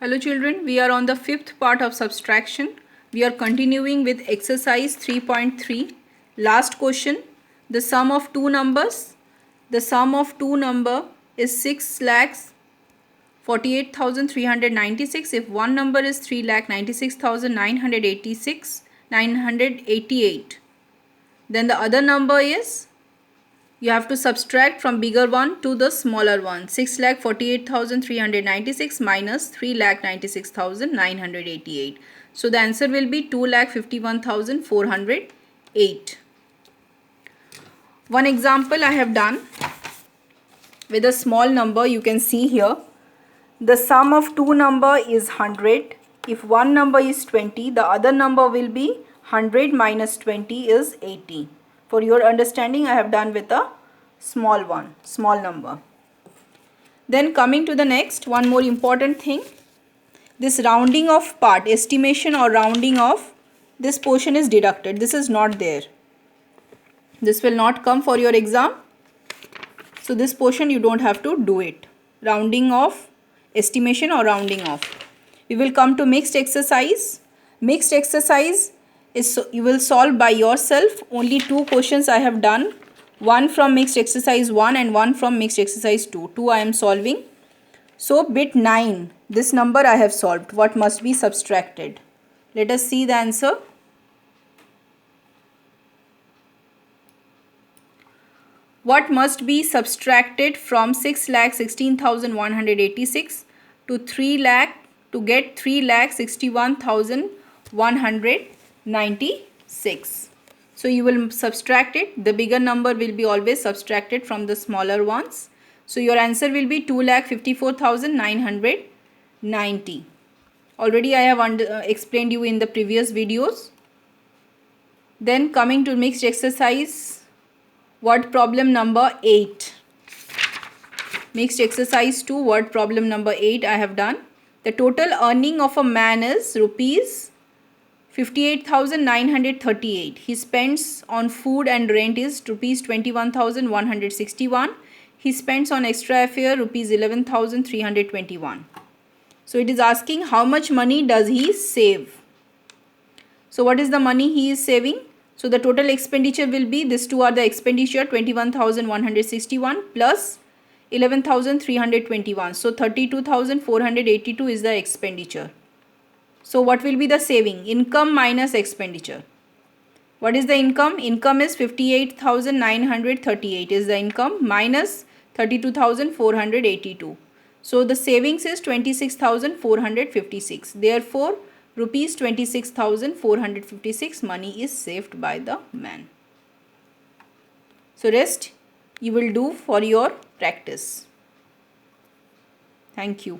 Hello children, we are on the fifth part of subtraction. We are continuing with exercise 3.3. Last question, the sum of two numbers. The sum of two number is 6,48,396. If one number is 3,96,988, then the other number is, you have to subtract from bigger one to the smaller one. 6,48,396 minus 3,96,988. So the answer will be 2,51,408. One example I have done with a small number. You can see here the sum of two number is 100. If one number is 20, the other number will be 100 minus 20 is 80. For your understanding, I have done with a small number. Then coming to the next, one more important thing. This rounding of part, estimation or rounding of this portion is deducted. This is not there. This will not come for your exam. So this portion you don't have to do it. Rounding off, estimation or rounding off. We will come to mixed exercise. Mixed exercise is you will solve by yourself. Only two questions I have done. One from mixed exercise 1 and one from mixed exercise 2. 2 I am solving. So bit 9, this number I have solved. What must be subtracted? Let us see the answer. What must be subtracted from 6,16,186 to 3 lakh to get 3,61,196? So you will subtract it. The bigger number will be always subtracted from the smaller ones. So your answer will be 2,54,990. Already I have explained you in the previous videos. Then coming to mixed exercise. Word problem number 8. Mixed exercise 2, word problem number 8 I have done. The total earning of a man is rupees 58,938. He spends on food and rent is rupees 21,161. He spends on extra fare rupees 11,321. So it is asking how much money does he save. So what is the money he is saving? So the total expenditure will be, these two are the expenditure, 21,161 plus 11,321. So 32,482 is the expenditure. So what will be the saving? Income minus expenditure. What is the income? Income is 58,938 is the income minus 32,482. So the savings is 26,456. Therefore, rupees 26,456 money is saved by the man. So rest you will do for your practice. Thank you.